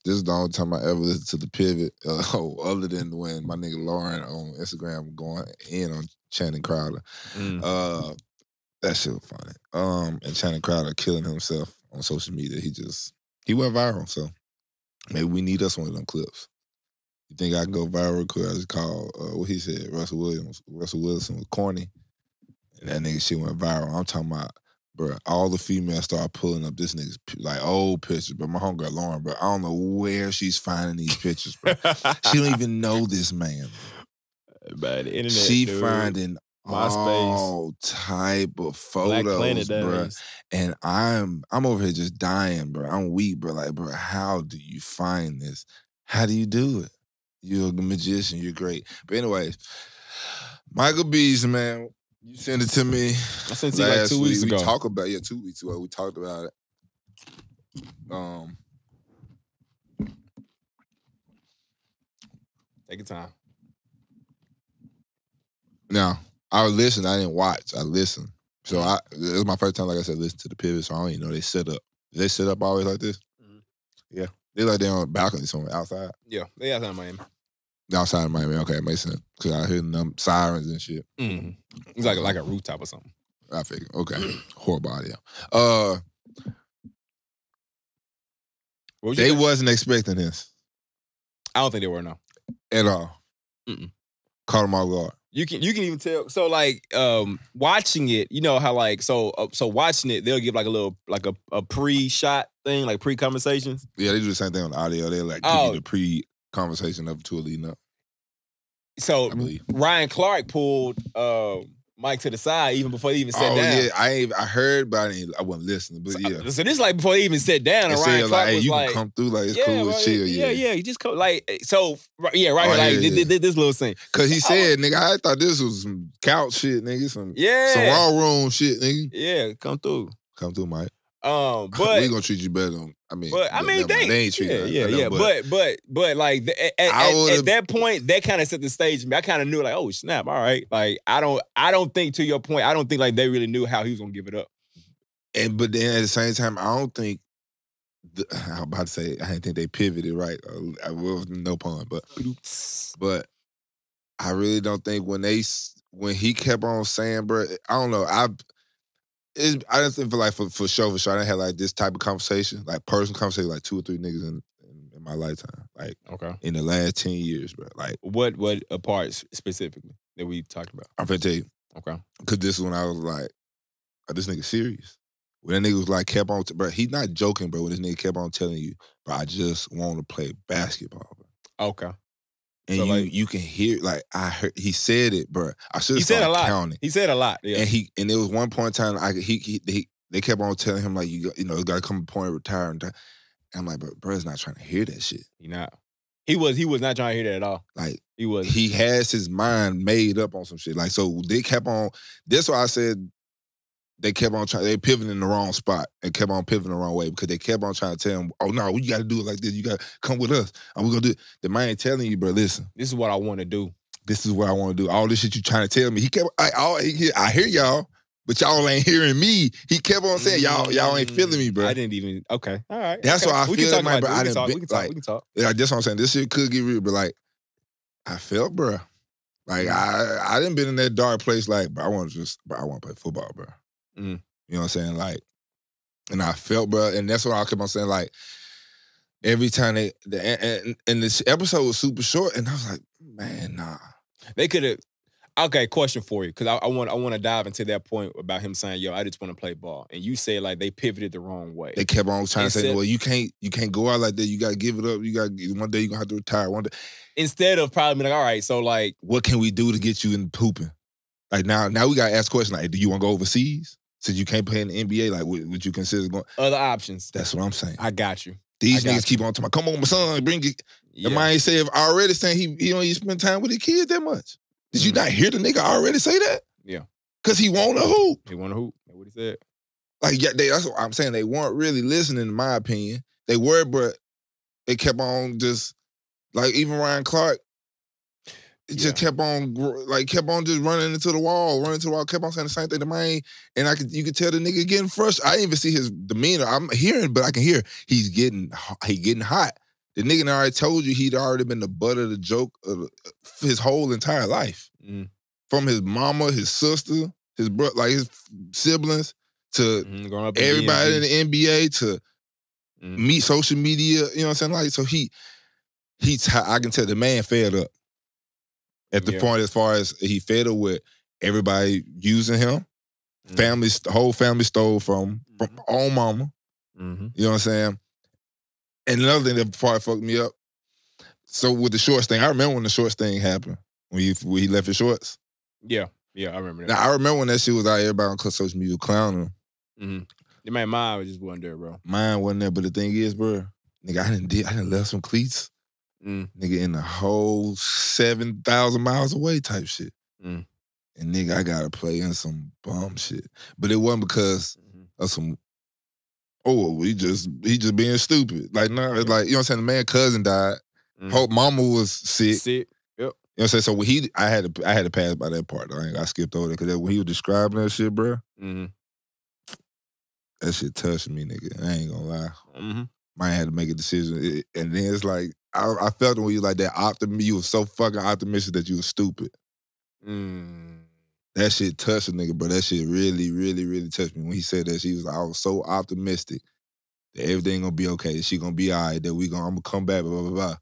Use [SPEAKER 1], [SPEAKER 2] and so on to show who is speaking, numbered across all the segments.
[SPEAKER 1] This is the only time I ever listened to the pivot, other than when my nigga Lauren on Instagram going in on Channing Crowder. That shit was funny. And Channing Crowder killing himself on social media. He went viral, so maybe we need us one of them clips. You think I can go viral? Because I just called, what he said, Russell Wilson was corny. And that nigga shit went viral. I'm talking about, bro, all the females start pulling up this nigga's, like, old pictures. But my homegirl Lauren, bro, I don't know where she's finding these pictures, bro. She don't even know this man.
[SPEAKER 2] By the internet,
[SPEAKER 1] she
[SPEAKER 2] dude.
[SPEAKER 1] Finding
[SPEAKER 2] MySpace.
[SPEAKER 1] all type of photos, bro. And I'm over here just dying, bro. I'm weak, bro. Like, bro, how do you find this? How do you do it? You're a magician. You're great. But anyways, Michael Beasley, man, you sent it to me.
[SPEAKER 2] I sent it to you like 2 weeks ago.
[SPEAKER 1] We talked about 2 weeks ago. We talked about it.
[SPEAKER 2] Take your time.
[SPEAKER 1] Now, I listened. I didn't watch. I listened. So it was my first time, like I said, listen to the pivot. So I don't even know they set up. Do they set up always like this? Mm-hmm. Yeah. They like they're on a balcony somewhere outside.
[SPEAKER 2] Yeah, they outside of Miami.
[SPEAKER 1] Outside of Miami, okay, it makes sense. Because I hear them sirens and shit.
[SPEAKER 2] Mm-hmm. It's like a rooftop or something.
[SPEAKER 1] I figured. Okay. Horrible audio. They wasn't expecting this.
[SPEAKER 2] I don't think they were, no.
[SPEAKER 1] At all. Caught them off guard.
[SPEAKER 2] You can even tell. So like watching it, you know how like so watching it, they'll give like a little like a pre-shot thing, like pre-conversations.
[SPEAKER 1] Yeah, they do the same thing on the audio. They like give you the pre-conversation up to a leading up.
[SPEAKER 2] So Ryan Clark pulled Mike to the side even before he even sat down.
[SPEAKER 1] Yeah, I heard, but I wasn't listening. But yeah,
[SPEAKER 2] so this is like before he even sat down. And Ryan Clark was
[SPEAKER 1] you
[SPEAKER 2] like,
[SPEAKER 1] can come through, like it's cool,
[SPEAKER 2] right,
[SPEAKER 1] chill.
[SPEAKER 2] Yeah, you just come like so. Yeah, right here, like this little scene.
[SPEAKER 1] Cause he said, nigga, I thought this was some couch shit, nigga, some raw room shit, nigga.
[SPEAKER 2] Yeah, come through,
[SPEAKER 1] Mike.
[SPEAKER 2] But
[SPEAKER 1] we gonna treat you better.
[SPEAKER 2] They
[SPEAKER 1] ain't treating.
[SPEAKER 2] Yeah. But like at that point, that kind of set the stage. I kind of knew like, oh snap, all right. Like I don't think to your point, I don't think like they really knew how he was gonna give it up.
[SPEAKER 1] But then at the same time, I don't think. I'm about to say I didn't think they pivoted right. I will no pun, but I really don't think when he kept on saying, bro, I don't know. I just think for sure, I didn't have like this type of conversation, like personal conversation, like 2 or 3 niggas in my lifetime, like in the last 10 years, bro. Like
[SPEAKER 2] what parts specifically that we talked about?
[SPEAKER 1] I'm finna tell you,
[SPEAKER 2] okay,
[SPEAKER 1] because this is when I was like, oh, this nigga serious. When that nigga was like kept on, bro, he's not joking, bro. When this nigga kept on telling you, bro, I just want to play basketball, bro.
[SPEAKER 2] Okay.
[SPEAKER 1] And so you can hear, like, I heard, he said it, bro. I should have started counting.
[SPEAKER 2] He said a lot, yeah.
[SPEAKER 1] And there was one point in time, they kept on telling him, like, you know, it's got to come a point of retiring. And I'm like, bro's not trying to hear that shit.
[SPEAKER 2] He not. He was not trying to hear that at all.
[SPEAKER 1] Like,
[SPEAKER 2] he
[SPEAKER 1] has his mind made up on some shit. Like, so they kept on, that's why I said, they kept on trying, they pivoting in the wrong spot and kept on pivoting the wrong way because they kept on trying to tell him, oh, no, you got to do it like this. You got to come with us. And we're going to do it. The man telling you, bro, listen.
[SPEAKER 2] This is what I want to do.
[SPEAKER 1] This is what I want to do. All this shit you trying to tell me. He kept, I hear y'all, but y'all ain't hearing me. He kept on saying, y'all ain't feeling me, bro.
[SPEAKER 2] I didn't even, okay. All right.
[SPEAKER 1] That's why I feel that, man, bro.
[SPEAKER 2] We can talk.
[SPEAKER 1] Yeah, that's what I'm saying. This shit could get real, but like, I felt, bro. Like, I didn't been in that dark place like, bro, I want to play football, bro.
[SPEAKER 2] Mm.
[SPEAKER 1] You know what I'm saying? Like, and I felt, bro, and that's what I kept on saying, like, every time and this episode was super short, and I was like, man, nah.
[SPEAKER 2] They could have, okay, question for you, because I want to dive into that point about him saying, yo, I just want to play ball. And you said, like, they pivoted the wrong way.
[SPEAKER 1] They kept on trying to say, well, you can't go out like that. You got to give it up. One day you're going to have to retire. One day.
[SPEAKER 2] Instead of probably being like, all right, so, like.
[SPEAKER 1] What can we do to get you in hooping? Like, now we got to ask questions, like, do you want to go overseas? Since you can't play in the NBA, like, would you consider going?
[SPEAKER 2] Other options.
[SPEAKER 1] That's what I'm saying.
[SPEAKER 2] I got you.
[SPEAKER 1] These niggas keep on talking, come on, my son, bring it. Yeah. The man say already saying he don't even spend time with his kids that much. Did you not hear the nigga already say that?
[SPEAKER 2] Yeah.
[SPEAKER 1] Because he want to hoop.
[SPEAKER 2] He want to hoop. That's what he said.
[SPEAKER 1] Like, yeah, that's what I'm saying. They weren't really listening, in my opinion. They were, but they kept on just, like, even Ryan Clark, just kept on just running into the wall, kept on saying the same thing to mine, and you could tell the nigga getting frustrated. I didn't even see his demeanor. I'm hearing, but I can hear he's getting hot. The nigga already told you he'd already been the butt of the joke of his whole entire life. From his mama, his sister, his brother, like his siblings, to everybody in the NBA, to meet social media, you know what I'm saying? Like, so I can tell the man fed up. At the point as far as he fed up with everybody using him. The whole family stole from own mama. You know what I'm saying? And another thing that probably fucked me up. So with the shorts thing, I remember when the shorts thing happened. When he left his shorts.
[SPEAKER 2] Yeah, I remember that.
[SPEAKER 1] Now, I remember when that shit was out, everybody on social media clowning him.
[SPEAKER 2] Mine just wasn't there, bro.
[SPEAKER 1] Mine wasn't there, but the thing is, bro, nigga, I didn't left some cleats. Nigga, in the whole 7,000 miles away type shit. And nigga, I gotta play in some bum shit. But it wasn't because of some, he just being stupid. Like, no, it's like, you know what I'm saying? The man's cousin died. Hope mama was sick.
[SPEAKER 2] Yep.
[SPEAKER 1] You know what I'm saying? So when I had to pass by that part. I skipped over there because when he was describing that shit, bro, that shit touched me, nigga. I ain't gonna lie. Mine had to make a decision. And then it's like, I felt when you like that optimism, you was so fucking optimistic that you was stupid. That shit touched a nigga, bro. That shit really, really, really touched me. When he said that, I was so optimistic that everything gonna be okay, that she gonna be all right, that I'm gonna come back, blah, blah, blah.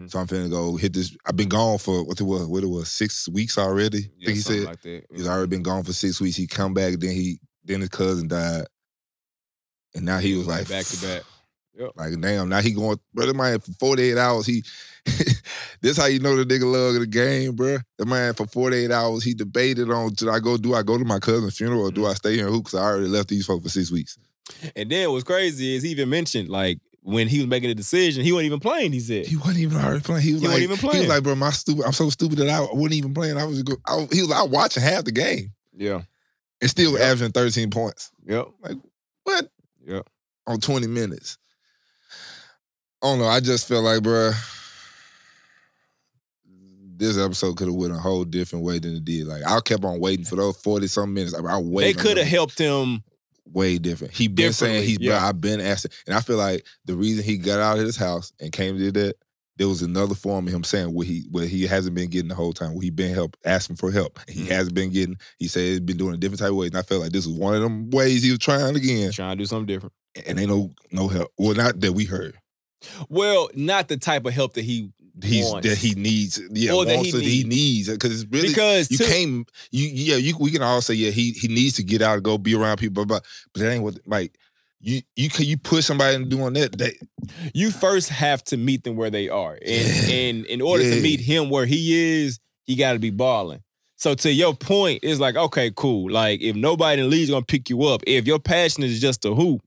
[SPEAKER 1] So I'm finna go hit this. I've been gone for, what it was, 6 weeks already? I think he said.
[SPEAKER 2] Like that.
[SPEAKER 1] He's already been gone for 6 weeks. He come back, then his cousin died. And now he was like
[SPEAKER 2] back to back. Yep.
[SPEAKER 1] Like, damn, now he going, brother, man, for 48 hours, this how you know the nigga love the game, bro. The man, for 48 hours, he debated on, do I go to my cousin's funeral or do I stay here and hoop? Because I already left these folks for 6 weeks.
[SPEAKER 2] And then what's crazy is he even mentioned, like, when he was making the decision, he wasn't even playing, he said.
[SPEAKER 1] He wasn't even already playing. He wasn't even playing. He was like, bro, I'm so stupid that I wasn't even playing. He was like, I was watching half the game.
[SPEAKER 2] Yeah.
[SPEAKER 1] And still averaging 13 points.
[SPEAKER 2] Yep.
[SPEAKER 1] Like, what?
[SPEAKER 2] Yep.
[SPEAKER 1] On 20 minutes. I don't know. I just felt like, bro, this episode could have went a whole different way than it did. Like, I kept on waiting for those 40-something minutes. I waited.
[SPEAKER 2] They could have helped him
[SPEAKER 1] way different. He been saying bro, I've been asking. And I feel like the reason he got out of his house and came to that, there was another form of him saying what he hasn't been getting the whole time, where he been asking for help. He hasn't been getting, he said he's been doing a different type of ways. And I felt like this was one of them ways he was trying again.
[SPEAKER 2] Trying to do something different.
[SPEAKER 1] And ain't no help. Well, not that we heard.
[SPEAKER 2] Well, not the type of help that he wants.
[SPEAKER 1] That he needs. Yeah,
[SPEAKER 2] or that
[SPEAKER 1] he needs. Because it's really, we can all say, he needs to get out and go be around people, but that ain't what, like, you push somebody into doing that.
[SPEAKER 2] You first have to meet them where they are. And in order to meet him where he is, he got to be balling. So to your point, it's like, okay, cool. Like, if nobody in the league's going to pick you up, if your passion is just to hoop,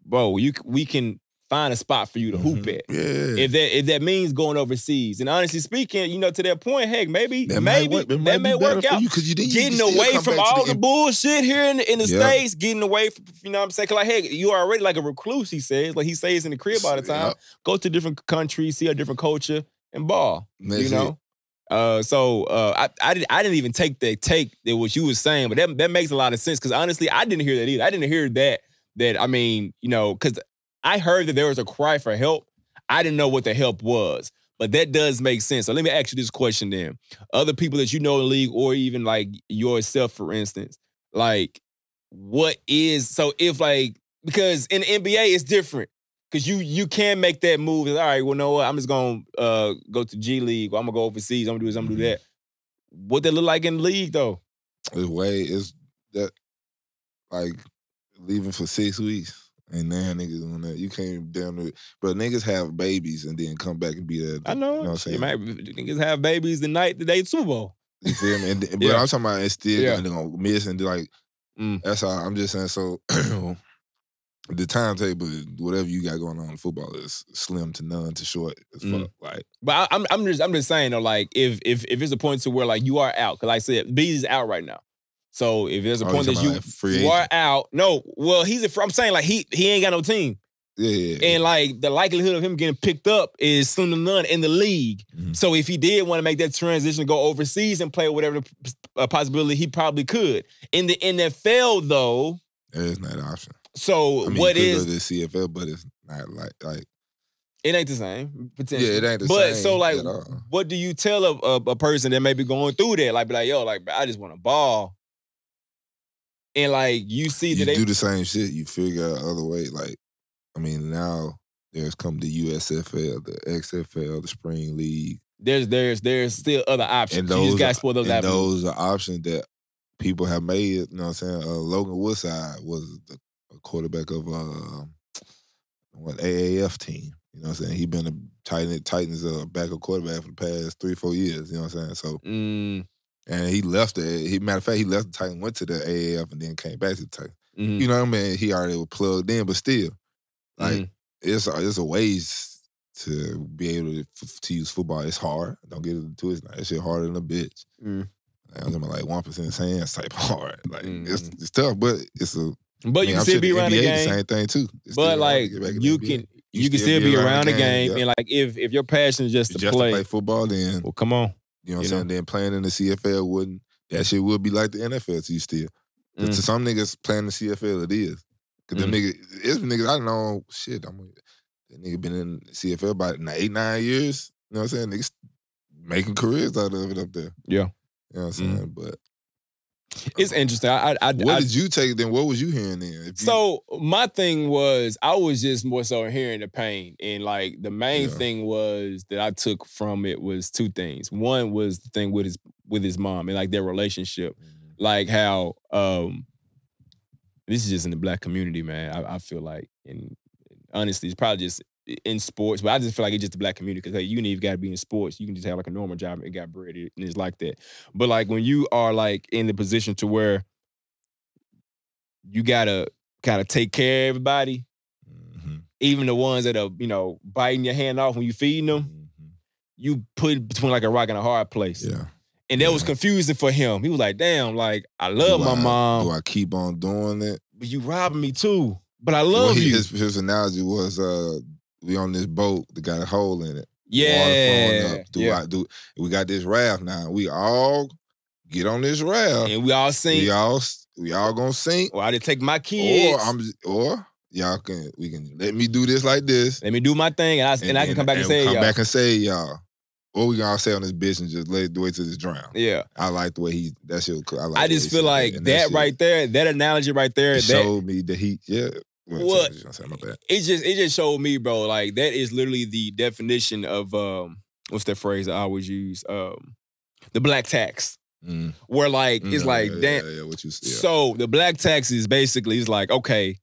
[SPEAKER 2] bro, we can find a spot for you to hoop at.
[SPEAKER 1] Yeah.
[SPEAKER 2] If that means going overseas. And honestly speaking, to that point, heck, maybe that may work out. Getting away from all the bullshit here in the States, getting away from, you know what I'm saying? Because, like, heck, you are already like a recluse, he says. Like, he stays in the crib all the time. Go to different countries, see a different culture, and ball. I didn't even take that what you was saying, but that makes a lot of sense. Because honestly, I didn't hear that either. I didn't hear that I mean, because I heard that there was a cry for help. I didn't know what the help was, but that does make sense. So let me ask you this question then. Other people that you know in the league, or even like yourself, for instance, like, because in the NBA it's different. Because you can make that move. All right, well, know what? I'm just going to go to G League, or I'm going to go overseas, I'm going to do this, I'm going to do that. What that look like in the league, though?
[SPEAKER 1] It's that, like, leaving for 6 weeks. And now niggas doing that. You can't damn it. But niggas have babies and then come back and be there.
[SPEAKER 2] I know.
[SPEAKER 1] You know what I'm saying?
[SPEAKER 2] Niggas have babies the day Super Bowl.
[SPEAKER 1] You feel me? But I'm talking about it's still going to miss and like, that's how I'm just saying. So the timetable, whatever you got going on in football is slim to none to short as fuck. Like,
[SPEAKER 2] but I'm just saying though, like, if it's a point to where like you are out, because like I said, Beasley's out right now. So if there's a point that you are out, I'm saying like he ain't got no team.
[SPEAKER 1] Yeah.
[SPEAKER 2] And like the likelihood of him getting picked up is slim to none in the league. So if he did want to make that transition, go overseas and play whatever the possibility, he probably could. In the NFL though,
[SPEAKER 1] there's not an option.
[SPEAKER 2] So
[SPEAKER 1] I mean,
[SPEAKER 2] what
[SPEAKER 1] you
[SPEAKER 2] is
[SPEAKER 1] could go to the CFL, but it's not like
[SPEAKER 2] It ain't the same, potentially.
[SPEAKER 1] Yeah, it ain't the
[SPEAKER 2] but
[SPEAKER 1] same
[SPEAKER 2] so like,
[SPEAKER 1] at all.
[SPEAKER 2] what do you tell a person that may be going through that? Like, be like, yo, like, I just want to ball. And like, you see that
[SPEAKER 1] you do the same shit. You figure out other way. Like, I mean, now there's come the USFL, the XFL, the Spring League.
[SPEAKER 2] There's still other options.
[SPEAKER 1] And
[SPEAKER 2] you just got to explore those avenues.
[SPEAKER 1] Those are options that people have made. You know what I'm saying? Logan Woodside was the quarterback of AAF team. You know what I'm saying? He been a Titans backup quarterback for the past 3-4 years. You know what I'm saying? So, and he left matter of fact, he left the Titans, went to the AAF, and then came back to the Titans. You know what I mean? He already was plugged in, but still, like it's a ways to be able to use football. It's hard. Don't get it twisted. That shit harder than a bitch. I'm talking like 1% hands type hard. Like it's tough, but it's a.
[SPEAKER 2] But you can still be around the game.
[SPEAKER 1] The same thing too.
[SPEAKER 2] But like you can still be around the game, and like if your passion is just to play
[SPEAKER 1] football, then
[SPEAKER 2] well, come on.
[SPEAKER 1] You know what I'm saying? Then playing in the CFL wouldn't. That shit would be like the NFL to you still. To some niggas playing the CFL, it is. Cause them niggas I know. Shit, that nigga been in the CFL about 8-9 years. You know what I'm saying? Niggas making careers out of it up there.
[SPEAKER 2] Yeah.
[SPEAKER 1] You know what I'm saying? But
[SPEAKER 2] it's interesting.
[SPEAKER 1] What did you take then? What was you hearing then?
[SPEAKER 2] So my thing was I was just more so hearing the pain. And like the main thing was that I took from it was two things. One was the thing with his mom and like their relationship. Like how this is just in the Black community, man. I feel like, and honestly, it's probably just in sports, but I just feel like it's just the Black community because hey, you ain't even got to be in sports. You can just have like a normal job and got bread, and it's like that. But like when you are like in the position to where you gotta kind of take care of everybody, even the ones that are biting your hand off when you feeding them, you put between like a rock and a hard place.
[SPEAKER 1] Yeah.
[SPEAKER 2] And that was confusing for him. He was like, damn, like, I love my mom.
[SPEAKER 1] Do I keep on doing it?
[SPEAKER 2] But you robbing me too. But I love you.
[SPEAKER 1] His analogy was, we on this boat that got a hole in it.
[SPEAKER 2] Yeah.
[SPEAKER 1] Water flowing up. We got this raft now. We all get on this raft.
[SPEAKER 2] And we all sink.
[SPEAKER 1] We all gonna sink.
[SPEAKER 2] Or I did take my kids.
[SPEAKER 1] Or we can let me do this like this.
[SPEAKER 2] Let me do my thing, and I can come back and save y'all.
[SPEAKER 1] Come back and save y'all. Or we gonna stay on this bitch and just wait till this drown.
[SPEAKER 2] Yeah.
[SPEAKER 1] I like the way that shit.
[SPEAKER 2] I just feel like that right there, that analogy right there,
[SPEAKER 1] it showed me that he, Well,
[SPEAKER 2] it just showed me, bro, like that is literally the definition of what's that phrase I always use? The black tax. Where like it's like damn. So the black tax is basically it's like, okay,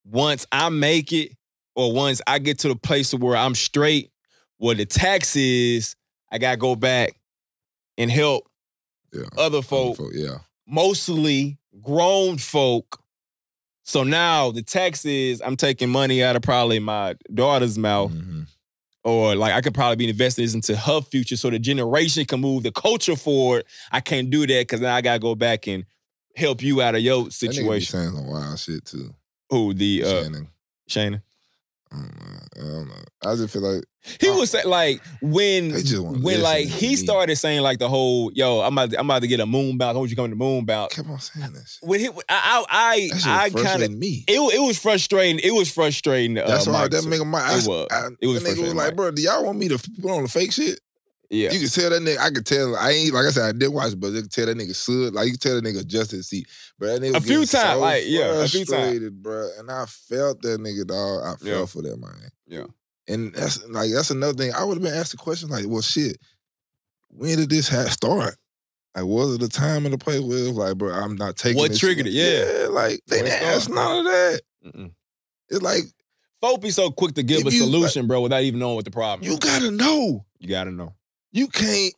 [SPEAKER 2] once I make it or once I get to the place where I'm straight, what the tax is, I gotta go back and help other folk, mostly grown folk. So now the tax is I'm taking money out of probably my daughter's mouth, or like I could probably be investing this into her future so the generation can move the culture forward. I can't do that because now I gotta go back and help you out of your situation.
[SPEAKER 1] That nigga be saying some wild shit too.
[SPEAKER 2] Who the
[SPEAKER 1] Shannon? I don't know. I just feel like
[SPEAKER 2] he was saying like when like he started saying like the whole I'm about to get a moon bounce. I want you to come to the moon bounce.
[SPEAKER 1] Kept on saying that shit.
[SPEAKER 2] When I kind of it was frustrating. It was frustrating.
[SPEAKER 1] That's why that nigga
[SPEAKER 2] it was frustrating.
[SPEAKER 1] Was like, bro, do y'all want me to put on the fake shit?
[SPEAKER 2] Yeah,
[SPEAKER 1] you can tell that nigga. I could tell. I ain't like I said. I did watch, but you can tell that nigga stood. Like you can tell that nigga adjusted his seat. But that nigga
[SPEAKER 2] a few times, a few times,
[SPEAKER 1] bro. And I felt that nigga, dog. I felt for that man.
[SPEAKER 2] Yeah.
[SPEAKER 1] And that's another thing. I would have been asked the question like, well, shit, when did this start? Like, was it the time and the place where it was like, bro, I'm not taking
[SPEAKER 2] what triggered it? Yeah,
[SPEAKER 1] like they didn't ask none of that. It's like
[SPEAKER 2] folk be so quick to give a solution, bro, without even knowing what the problem is.
[SPEAKER 1] You gotta know.
[SPEAKER 2] You gotta know.
[SPEAKER 1] You can't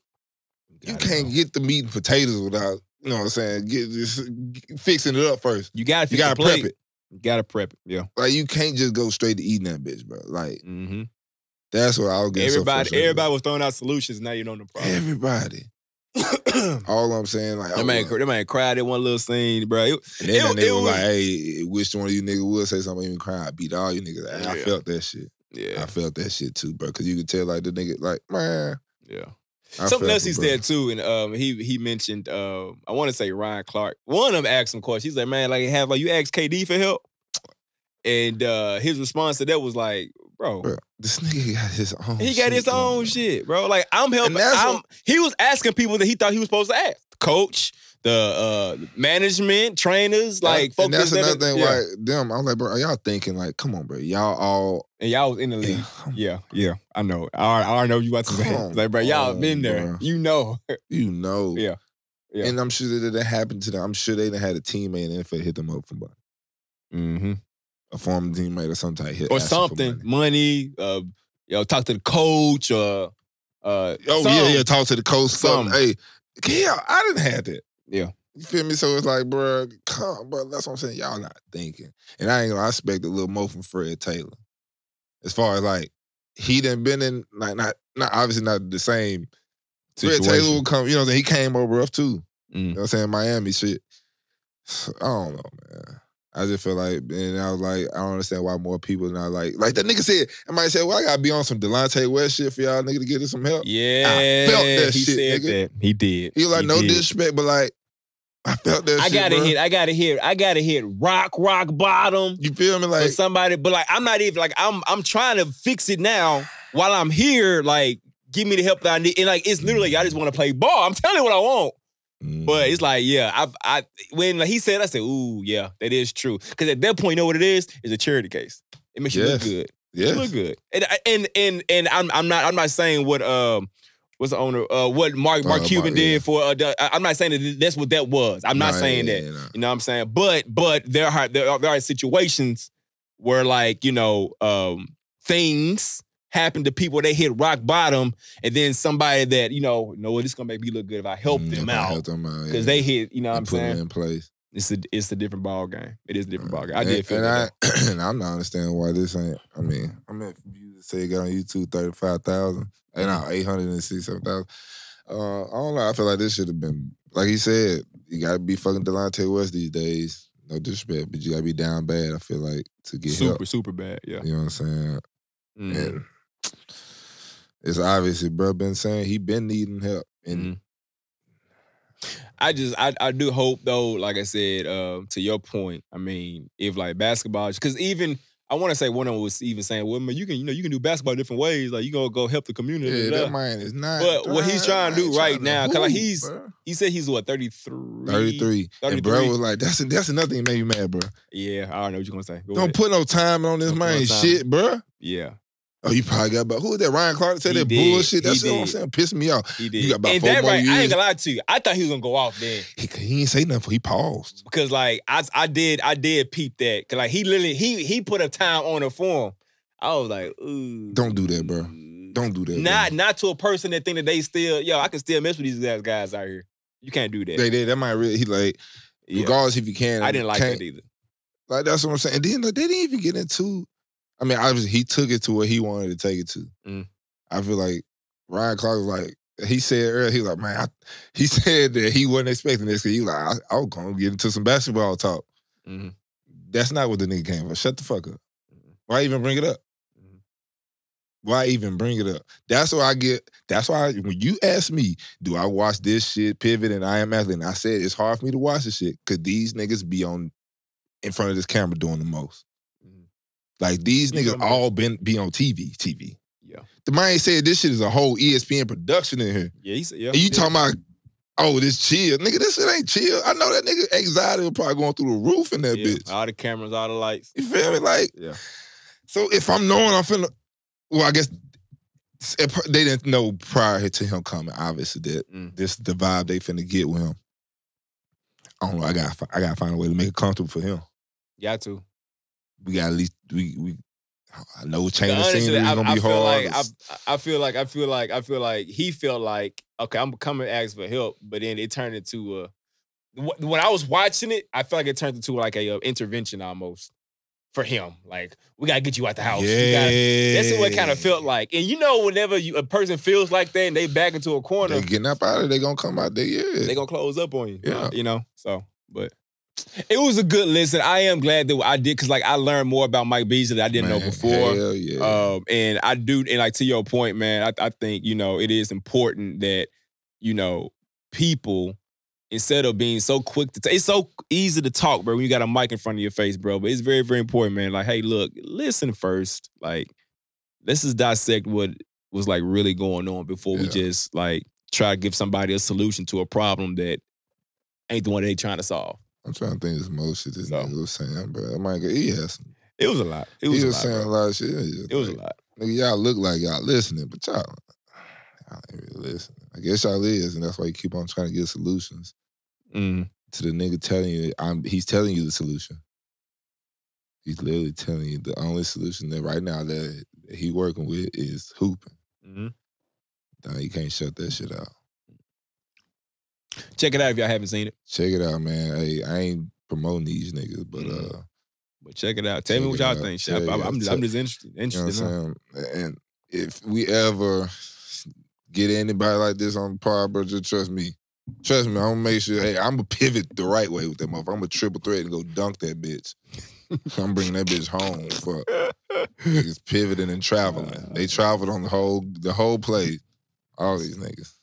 [SPEAKER 1] get the meat and potatoes without, you know what I'm saying, fixing it up first.
[SPEAKER 2] You gotta
[SPEAKER 1] prep it.
[SPEAKER 2] You gotta prep it, yeah.
[SPEAKER 1] Like you can't just go straight to eating that bitch, bro. Like that's what I was getting.
[SPEAKER 2] Everybody was throwing out solutions. Now you know the problem.
[SPEAKER 1] Everybody. All I'm saying, like,
[SPEAKER 2] that man cried at one little scene, bro.
[SPEAKER 1] And then they was like, "Hey, which one of you niggas would say something even cry? I beat all you niggas." And I felt that shit.
[SPEAKER 2] Yeah,
[SPEAKER 1] I felt that shit too, bro. Because you could tell, like, the nigga, like, man.
[SPEAKER 2] Yeah. Something else he said too, and he mentioned I want to say Ryan Clark. One of them asked him questions. He's like, man, like you asked KD for help, and his response to that was like, bro.
[SPEAKER 1] This nigga got his own.
[SPEAKER 2] He got his own shit, bro. Like I'm helping. He was asking people that he thought he was supposed to ask. The coach, the management, trainers, like.
[SPEAKER 1] And that's another thing. Like them, I'm like, bro, are y'all thinking like, come on, bro, y'all all.
[SPEAKER 2] And y'all was in the league. Yeah. I know. I already know you about to say. Like, bro, y'all been there. Bro. You know. Yeah.
[SPEAKER 1] And I'm sure that happened to them. I'm sure they done had a teammate in the NFL hit them up for money.
[SPEAKER 2] Mm-hmm.
[SPEAKER 1] A former teammate or some type hit
[SPEAKER 2] or something. Money. Talk to the coach or
[SPEAKER 1] talk to the coach.
[SPEAKER 2] Something.
[SPEAKER 1] Hey, yeah, I didn't have that.
[SPEAKER 2] Yeah.
[SPEAKER 1] You feel me? So it's like, bro, come, bro. That's what I'm saying. Y'all not thinking. And I ain't gonna expect a little more from Fred Taylor. As far as like, he done been in, like, not obviously not the same. Fred Taylor will come, you know what I'm saying? He came over rough too. You know what I'm saying? Miami shit. I don't know, man. I just feel like, and I was like, I don't understand why more people not like that nigga said, I might say, well, I gotta be on some Delonte West shit for y'all nigga to get us some help.
[SPEAKER 2] Yeah.
[SPEAKER 1] I felt that
[SPEAKER 2] he
[SPEAKER 1] shit,
[SPEAKER 2] said
[SPEAKER 1] nigga.
[SPEAKER 2] That. He did.
[SPEAKER 1] He was like, no disrespect, but like, I felt that shit,
[SPEAKER 2] I gotta hit rock bottom.
[SPEAKER 1] You feel me? Like
[SPEAKER 2] for somebody, but like I'm not even like I'm trying to fix it now while I'm here. Like, give me the help that I need. And like it's literally I just want to play ball. I'm telling you what I want. But it's like, yeah, I when he said, I said, ooh, yeah, that is true. Because at that point, you know what it is? It's a charity case. It makes you look good.
[SPEAKER 1] Yeah,
[SPEAKER 2] look good. And I'm not saying what what's the owner what Mark Cuban did for. I'm not saying that that's what that was. I'm not saying that. No. You know what I'm saying? But there are situations where like things happen to people, they hit rock bottom, and then somebody that, you know what, this is gonna make me look good if I help them out. Because they hit, you know what I'm saying?
[SPEAKER 1] Put them in place.
[SPEAKER 2] It's a different ball game. It is a different ball game. I did feel
[SPEAKER 1] that. And I'm not understanding why this ain't, I mean you say it got on YouTube 35,000, and now 867,000. I don't know, I feel like this should have been, like he said, you gotta be fucking Delonte West these days. No disrespect, but you gotta be down bad, I feel like, to get help.
[SPEAKER 2] Super bad, yeah.
[SPEAKER 1] You know what I'm saying? And it's obviously, bro, been saying he been needing help. And
[SPEAKER 2] I do hope though, like I said, to your point, I mean, if like basketball, because even I want to say one of them was even saying, well, man, you can do basketball different ways. Like you gonna go help the community.
[SPEAKER 1] Yeah, that man is not.
[SPEAKER 2] But what he's trying to do right now, because like he said he's what 33.
[SPEAKER 1] 33. And bro was like, that's another thing that made me mad, bro.
[SPEAKER 2] Yeah, I don't know what you're gonna say.
[SPEAKER 1] Don't put no time on this man shit, bro.
[SPEAKER 2] Yeah.
[SPEAKER 1] Oh, you probably got about, who was that? Ryan Clark said that bullshit. That's what I'm saying. Pissed me off.
[SPEAKER 2] He did.
[SPEAKER 1] You got about
[SPEAKER 2] and
[SPEAKER 1] 4 more years.
[SPEAKER 2] I ain't gonna lie to you. I thought he was gonna go off then.
[SPEAKER 1] He ain't say nothing. He paused.
[SPEAKER 2] Because like I did peep that. Cause like he literally he put a time on it for him. I was like, ooh.
[SPEAKER 1] Don't do that, bro. Don't do that.
[SPEAKER 2] Not to a person that think that they still, I can still mess with these guys out here. You can't do that.
[SPEAKER 1] That might really, he like, regardless if you can.
[SPEAKER 2] I didn't like that either.
[SPEAKER 1] Like that's what I'm saying. And then like, they didn't even get into, I mean, obviously he took it to where he wanted to take it to. I feel like Ryan Clark was like, he said earlier, he was like, man, he said that he wasn't expecting this because he was like, I was going to get into some basketball talk. That's not what the nigga came for. Shut the fuck up. Why even bring it up? Why even bring it up? That's why when you ask me, do I watch this shit, Pivot and I Am Athlete, and I said it's hard for me to watch this shit because these niggas be in front of this camera doing the most. Like these niggas all be on TV. Yeah. The man said this shit is a whole ESPN production in here.
[SPEAKER 2] Yeah, he said, yeah.
[SPEAKER 1] And you talking about, oh, this chill. Nigga, this shit ain't chill. I know that nigga anxiety was probably going through the roof in that bitch.
[SPEAKER 2] All the cameras, all the lights.
[SPEAKER 1] You feel me? Like, so if I'm knowing I'm finna, well, I guess they didn't know prior to him coming, obviously, that this the vibe they finna get with him. I don't know. I gotta find a way to make it comfortable for him.
[SPEAKER 2] Got to.
[SPEAKER 1] We got at least I know change the scenery is gonna be hard.
[SPEAKER 2] I feel like he felt like, okay, I'm coming to ask for help, but then it turned into when I was watching it, I felt like it turned into like a intervention almost for him. Like, we gotta get you out the house. That's what it kind of felt like. And you know, whenever a person feels like that and they back into a corner,
[SPEAKER 1] they getting up out of it, they gonna come out there. Yeah,
[SPEAKER 2] they gonna close up on you.
[SPEAKER 1] Yeah,
[SPEAKER 2] you know. So, but. It was a good listen. I am glad that I did because, like, I learned more about Mike Beasley that I didn't know before.
[SPEAKER 1] Hell yeah.
[SPEAKER 2] And I do, and like to your point, man, I think it is important that people, instead of being so quick to it's so easy to talk, bro, when you got a mic in front of your face, bro. But it's very, very important, man. Like, hey, look, listen first. Like, let's just dissect what was like really going on before we just like try to give somebody a solution to a problem that ain't the one they trying to solve.
[SPEAKER 1] I'm trying to think of some more shit this nigga was saying, but my God, he has some.
[SPEAKER 2] It was a lot.
[SPEAKER 1] He was saying a lot of shit.
[SPEAKER 2] It was a lot.
[SPEAKER 1] Nigga, y'all look like y'all listening, but y'all ain't really listening. I guess y'all is, and that's why you keep on trying to get solutions to the nigga telling you. He's telling you the solution. He's literally telling you the only solution that right now that he working with is hooping. Now you can't shut that shit out.
[SPEAKER 2] Check it out if y'all haven't seen it.
[SPEAKER 1] Check it out, man. Hey, I ain't promoting these niggas,
[SPEAKER 2] but check it out. Tell me what y'all think. I'm just interested.
[SPEAKER 1] You know what I'm saying? And if we ever get anybody like this on the pod, bro, just trust me. Trust me, I'm gonna make sure, hey, I'm gonna pivot the right way with that motherfucker. I'm gonna triple threat and go dunk that bitch. I'm bringing that bitch home for niggas pivoting and traveling. They traveled on the whole play. All these niggas.